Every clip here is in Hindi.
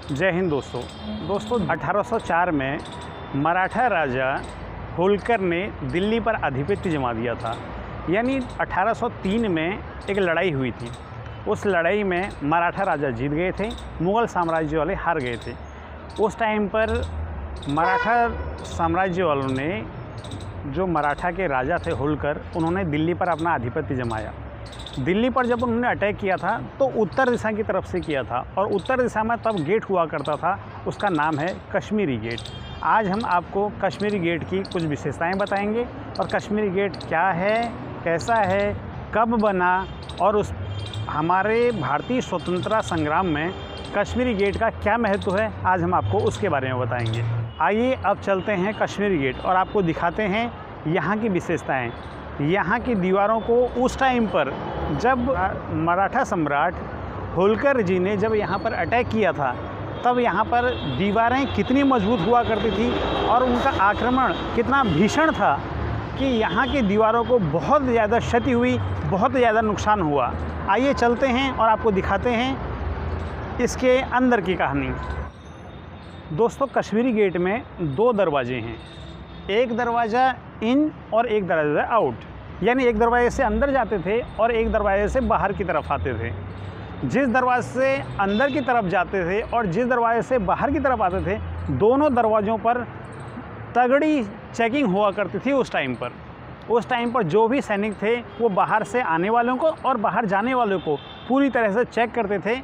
जय हिंद दोस्तों 1804 में मराठा राजा होलकर ने दिल्ली पर आधिपत्य जमा दिया था। यानी 1803 में एक लड़ाई हुई थी। उस लड़ाई में मराठा राजा जीत गए थे, मुग़ल साम्राज्य वाले हार गए थे। उस टाइम पर मराठा साम्राज्य वालों ने, जो मराठा के राजा थे होलकर, उन्होंने दिल्ली पर अपना आधिपत्य जमाया। दिल्ली पर जब उन्होंने अटैक किया था तो उत्तर दिशा की तरफ से किया था, और उत्तर दिशा में तब गेट हुआ करता था, उसका नाम है कश्मीरी गेट। आज हम आपको कश्मीरी गेट की कुछ विशेषताएं बताएंगे और कश्मीरी गेट क्या है, कैसा है, कब बना और उस हमारे भारतीय स्वतंत्रता संग्राम में कश्मीरी गेट का क्या महत्व है, आज हम आपको उसके बारे में बताएंगे। आइए अब चलते हैं कश्मीरी गेट और आपको दिखाते हैं यहाँ की विशेषताएं। यहाँ की दीवारों को उस टाइम पर जब मराठा सम्राट होलकर जी ने जब यहाँ पर अटैक किया था, तब यहाँ पर दीवारें कितनी मजबूत हुआ करती थी और उनका आक्रमण कितना भीषण था कि यहाँ की दीवारों को बहुत ज़्यादा क्षति हुई, बहुत ज़्यादा नुकसान हुआ। आइए चलते हैं और आपको दिखाते हैं इसके अंदर की कहानी। दोस्तों, कश्मीरी गेट में दो दरवाजे हैं, एक दरवाज़ा इन और एक दरवाज़ा आउट। यानी एक दरवाजे से अंदर जाते थे और एक दरवाजे से बाहर की तरफ आते थे। जिस दरवाजे से अंदर की तरफ जाते थे और जिस दरवाजे से बाहर की तरफ आते थे, दोनों दरवाज़ों पर तगड़ी चेकिंग हुआ करती थी। उस टाइम पर जो भी सैनिक थे वो बाहर से आने वालों को और बाहर जाने वालों को पूरी तरह से चेक करते थे।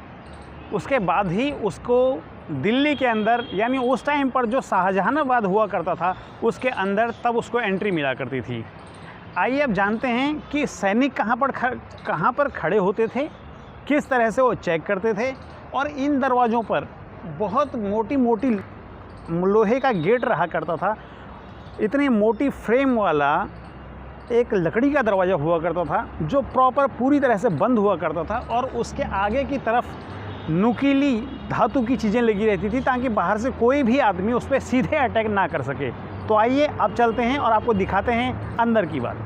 उसके बाद ही उसको दिल्ली के अंदर, यानी उस टाइम पर जो शाहजहानाबाद हुआ करता था, उसके अंदर तब उसको एंट्री मिला करती थी। आइए अब जानते हैं कि सैनिक कहाँ पर खड़े होते थे, किस तरह से वो चेक करते थे। और इन दरवाज़ों पर बहुत मोटी लोहे का गेट रहा करता था। इतनी मोटी फ्रेम वाला एक लकड़ी का दरवाज़ा हुआ करता था जो प्रॉपर पूरी तरह से बंद हुआ करता था, और उसके आगे की तरफ नुकीली धातु की चीज़ें लगी रहती थी ताकि बाहर से कोई भी आदमी उस पर सीधे अटैक ना कर सके। तो आइए अब चलते हैं और आपको दिखाते हैं अंदर की बात।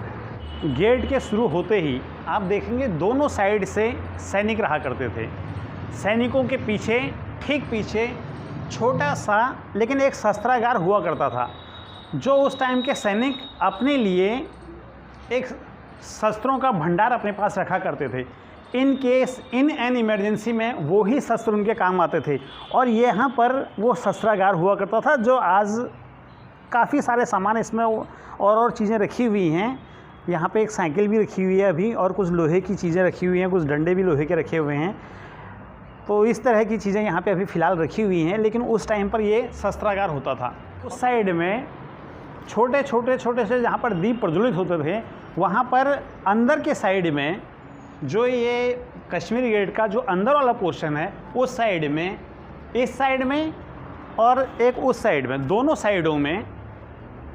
गेट के शुरू होते ही आप देखेंगे दोनों साइड से सैनिक रहा करते थे। सैनिकों के पीछे, ठीक पीछे छोटा सा लेकिन एक शस्त्रागार हुआ करता था, जो उस टाइम के सैनिक अपने लिए एक शस्त्रों का भंडार अपने पास रखा करते थे। इन एन इमरजेंसी में वो ही शस्त्र उनके काम आते थे। और यहाँ पर वो शस्त्रागार हुआ करता था, जो आज काफ़ी सारे सामान इसमें और चीज़ें रखी हुई हैं। यहाँ पे एक साइकिल भी रखी हुई है अभी, और कुछ लोहे की चीज़ें रखी हुई हैं, कुछ डंडे भी लोहे के रखे हुए हैं। तो इस तरह की चीज़ें यहाँ पे अभी फ़िलहाल रखी हुई हैं, लेकिन उस टाइम पर ये शस्त्रागार होता था। उस साइड में छोटे से जहाँ पर दीप प्रज्वलित होते थे, वहाँ पर अंदर के साइड में जो ये कश्मीरी गेट का जो अंदर वाला पोर्शन है, उस साइड में, इस साइड में और एक उस साइड में, दोनों साइडों में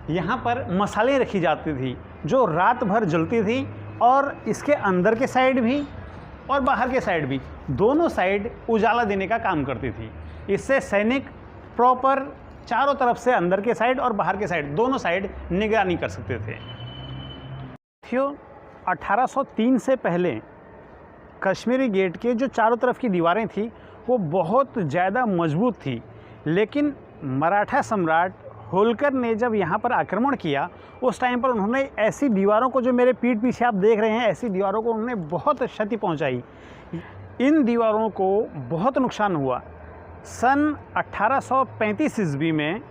यहाँ पर मसाले रखी जाती थी जो रात भर जलती थी। और इसके अंदर के साइड भी और बाहर के साइड भी, दोनों साइड उजाला देने का काम करती थी। इससे सैनिक प्रॉपर चारों तरफ से, अंदर के साइड और बाहर के साइड, दोनों साइड निगरानी कर सकते थे। 1803 से पहले कश्मीरी गेट के जो चारों तरफ की दीवारें थी वो बहुत ज़्यादा मजबूत थी, लेकिन मराठा सम्राट होलकर ने जब यहाँ पर आक्रमण किया, उस टाइम पर उन्होंने ऐसी दीवारों को, जो मेरे पीठ पीछे आप देख रहे हैं, ऐसी दीवारों को उन्होंने बहुत क्षति पहुँचाई। इन दीवारों को बहुत नुकसान हुआ। सन 1835 ईस्वी में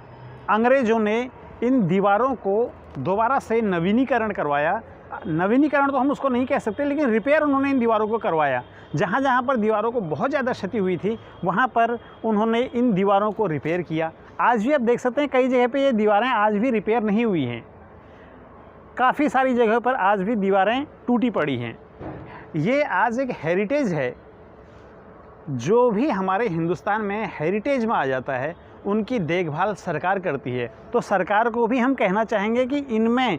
अंग्रेज़ों ने इन दीवारों को दोबारा से नवीनीकरण करवाया। नवीनीकरण तो हम उसको नहीं कह सकते, लेकिन रिपेयर उन्होंने इन दीवारों को करवाया। जहाँ जहाँ पर दीवारों को बहुत ज़्यादा क्षति हुई थी, वहाँ पर उन्होंने इन दीवारों को रिपेयर किया। आज भी आप देख सकते हैं कई जगह पे ये दीवारें आज भी रिपेयर नहीं हुई हैं। काफ़ी सारी जगह पर आज भी दीवारें टूटी पड़ी हैं। ये आज एक हेरिटेज है। जो भी हमारे हिंदुस्तान में हेरिटेज में आ जाता है, उनकी देखभाल सरकार करती है। तो सरकार को भी हम कहना चाहेंगे कि इनमें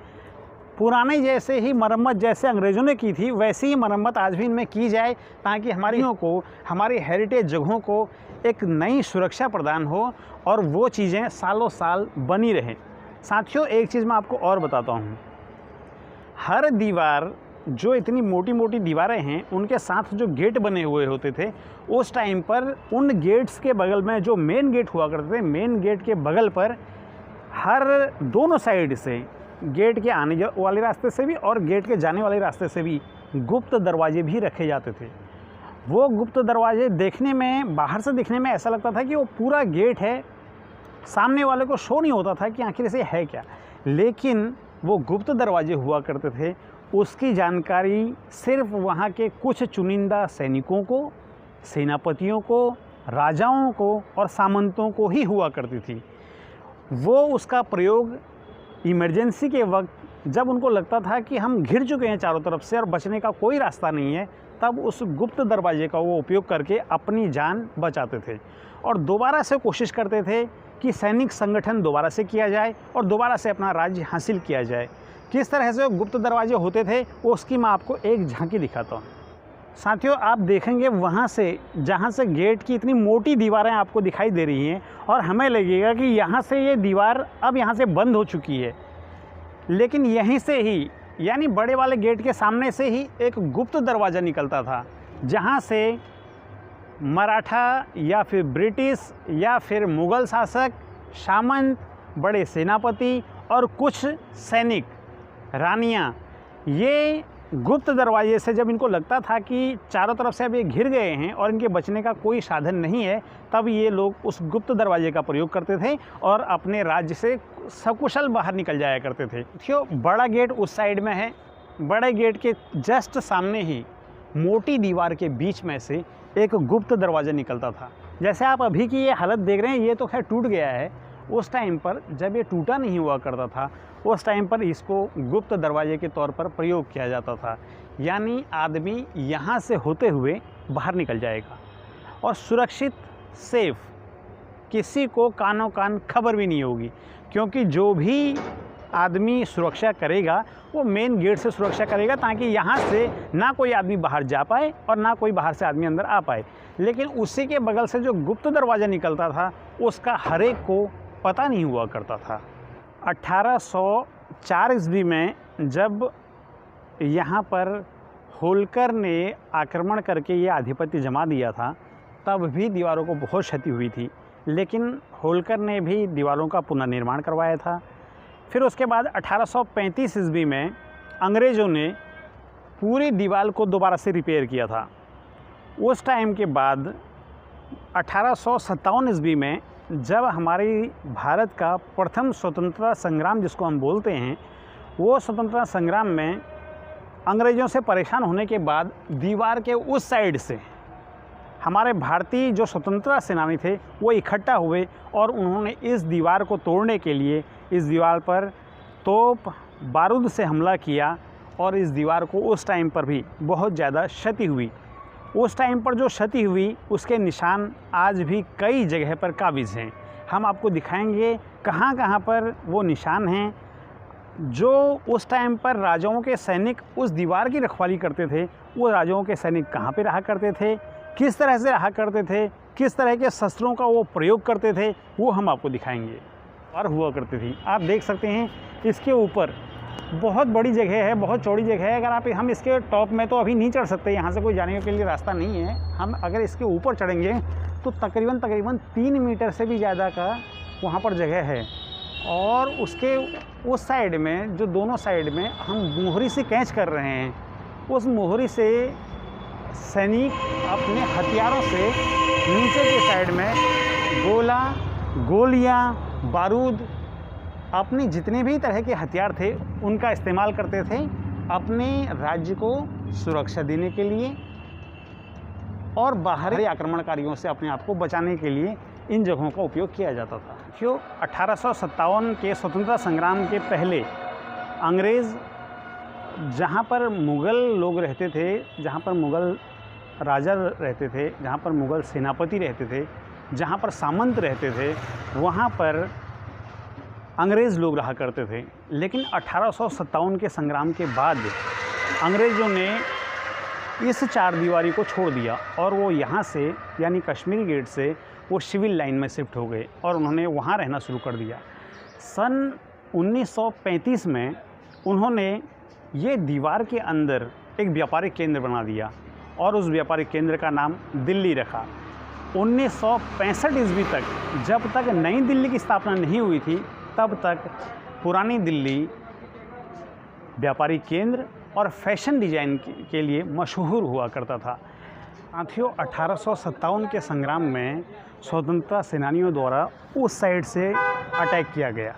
पुराने जैसे ही मरम्मत, जैसे अंग्रेज़ों ने की थी, वैसी ही मरम्मत आज भी इनमें की जाए, ताकि हमारी हेरिटेज जगहों को एक नई सुरक्षा प्रदान हो और वो चीज़ें सालों साल बनी रहें। साथियों, एक चीज़ मैं आपको और बताता हूँ। हर दीवार जो इतनी मोटी मोटी दीवारें हैं उनके साथ जो गेट बने हुए होते थे, उस टाइम पर उन गेट्स के बगल में जो मेन गेट हुआ करते थे, मेन गेट के बगल पर हर दोनों साइड से, गेट के आने वाले रास्ते से भी और गेट के जाने वाले रास्ते से भी गुप्त दरवाजे भी रखे जाते थे। वो गुप्त दरवाजे देखने में, बाहर से देखने में ऐसा लगता था कि वो पूरा गेट है, सामने वाले को शो नहीं होता था कि आखिर से है क्या, लेकिन वो गुप्त दरवाजे हुआ करते थे। उसकी जानकारी सिर्फ वहाँ के कुछ चुनिंदा सैनिकों को, सेनापतियों को, राजाओं को और सामंतों को ही हुआ करती थी। वो उसका प्रयोग इमरजेंसी के वक्त, जब उनको लगता था कि हम घिर चुके हैं चारों तरफ से और बचने का कोई रास्ता नहीं है, तब उस गुप्त दरवाजे का वो उपयोग करके अपनी जान बचाते थे और दोबारा से कोशिश करते थे कि सैनिक संगठन दोबारा से किया जाए और दोबारा से अपना राज्य हासिल किया जाए। किस तरह से गुप्त दरवाजे होते थे उसकी मैं आपको एक झांकी दिखाता हूँ। साथियों, आप देखेंगे वहाँ से, जहाँ से गेट की इतनी मोटी दीवारें आपको दिखाई दे रही हैं और हमें लगेगा कि यहाँ से ये दीवार अब यहाँ से बंद हो चुकी है, लेकिन यहीं से ही, यानी बड़े वाले गेट के सामने से ही एक गुप्त दरवाज़ा निकलता था, जहाँ से मराठा या फिर ब्रिटिश या फिर मुग़ल शासक, सामंत, बड़े सेनापति और कुछ सैनिक, रानियाँ, ये गुप्त दरवाजे से जब इनको लगता था कि चारों तरफ से अब ये घिर गए हैं और इनके बचने का कोई साधन नहीं है, तब ये लोग उस गुप्त दरवाजे का प्रयोग करते थे और अपने राज्य से सकुशल बाहर निकल जाया करते थे। क्यों, बड़ा गेट उस साइड में है, बड़े गेट के जस्ट सामने ही मोटी दीवार के बीच में से एक गुप्त दरवाज़ा निकलता था। जैसे आप अभी की ये हालत देख रहे हैं, ये तो खैर टूट गया है। उस टाइम पर जब ये टूटा नहीं हुआ करता था, उस टाइम पर इसको गुप्त दरवाजे के तौर पर प्रयोग किया जाता था। यानी आदमी यहाँ से होते हुए बाहर निकल जाएगा और सुरक्षित, सेफ, किसी को कानों कान खबर भी नहीं होगी, क्योंकि जो भी आदमी सुरक्षा करेगा वो मेन गेट से सुरक्षा करेगा, ताकि यहाँ से ना कोई आदमी बाहर जा पाए और ना कोई बाहर से आदमी अंदर आ पाए। लेकिन उसी के बगल से जो गुप्त दरवाज़ा निकलता था उसका हर एक को पता नहीं हुआ करता था। 1804 ईस्वी में जब यहाँ पर होलकर ने आक्रमण करके ये आधिपत्य जमा दिया था, तब भी दीवारों को बहुत क्षति हुई थी, लेकिन होलकर ने भी दीवारों का पुनर्निर्माण करवाया था। फिर उसके बाद 1835 ईस्वी में अंग्रेज़ों ने पूरी दीवार को दोबारा से रिपेयर किया था। उस टाइम के बाद 1857 ईस्वी में जब हमारी भारत का प्रथम स्वतंत्रता संग्राम, जिसको हम बोलते हैं, वो स्वतंत्रता संग्राम में अंग्रेज़ों से परेशान होने के बाद दीवार के उस साइड से हमारे भारतीय जो स्वतंत्रता सेनानी थे वो इकट्ठा हुए और उन्होंने इस दीवार को तोड़ने के लिए इस दीवार पर तोप बारूद से हमला किया और इस दीवार को उस टाइम पर भी बहुत ज़्यादा क्षति हुई। उस टाइम पर जो क्षति हुई उसके निशान आज भी कई जगह पर काबिज़ हैं। हम आपको दिखाएंगे कहाँ कहाँ पर वो निशान हैं। जो उस टाइम पर राजाओं के सैनिक उस दीवार की रखवाली करते थे, वो राजाओं के सैनिक कहाँ पे रहा करते थे, किस तरह से रहा करते थे, किस तरह के शस्त्रों का वो प्रयोग करते थे, वो हम आपको दिखाएंगे। और हुआ करती थी, आप देख सकते हैं इसके ऊपर बहुत बड़ी जगह है, बहुत चौड़ी जगह है। अगर हम इसके टॉप में तो अभी नहीं चढ़ सकते, यहाँ से कोई जाने के लिए रास्ता नहीं है। हम अगर इसके ऊपर चढ़ेंगे तो तकरीबन 3 मीटर से भी ज़्यादा का वहाँ पर जगह है। और उसके उस साइड में, जो दोनों साइड में हम मोहरी से कैच कर रहे हैं, उस मोहरी से सैनिक अपने हथियारों से नीचे के साइड में गोलियाँ, बारूद, अपने जितने भी तरह के हथियार थे उनका इस्तेमाल करते थे अपने राज्य को सुरक्षा देने के लिए और बाहरी आक्रमणकारियों से अपने आप को बचाने के लिए इन जगहों का उपयोग किया जाता था। क्यों, 1857 के स्वतंत्रता संग्राम के पहले अंग्रेज़ जहाँ पर मुग़ल लोग रहते थे, जहाँ पर मुग़ल राजा रहते थे, जहाँ पर मुग़ल सेनापति रहते थे, जहाँ पर सामंत रहते थे, वहाँ पर अंग्रेज़ लोग रहा करते थे। लेकिन 1857 के संग्राम के बाद अंग्रेज़ों ने इस चार दीवारी को छोड़ दिया और वो यहाँ से, यानी कश्मीरी गेट से, वो सिविल लाइन में शिफ्ट हो गए और उन्होंने वहाँ रहना शुरू कर दिया। सन 1935 में उन्होंने ये दीवार के अंदर एक व्यापारिक केंद्र बना दिया और उस व्यापारिक केंद्र का नाम दिल्ली रखा। 1965 ईस्वी तक, जब तक नई दिल्ली की स्थापना नहीं हुई थी, तब तक पुरानी दिल्ली व्यापारिक केंद्र और फैशन डिज़ाइन के लिए मशहूर हुआ करता था। साथियों, 1857 के संग्राम में स्वतंत्रता सेनानियों द्वारा उस साइड से अटैक किया गया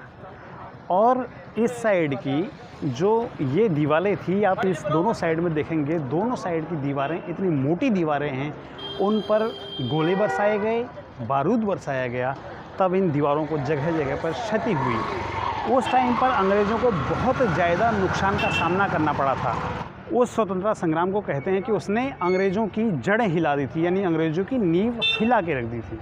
और इस साइड की जो ये दीवारें थी, आप इस दोनों साइड में देखेंगे, दोनों साइड की दीवारें इतनी मोटी दीवारें हैं, उन पर गोले बरसाए गए, बारूद बरसाया गया, तब इन दीवारों को जगह जगह पर क्षति हुई। उस टाइम पर अंग्रेज़ों को बहुत ज़्यादा नुकसान का सामना करना पड़ा था। उस स्वतंत्रता संग्राम को कहते हैं कि उसने अंग्रेज़ों की जड़ें हिला दी थी, यानी अंग्रेज़ों की नींव हिला के रख दी थी।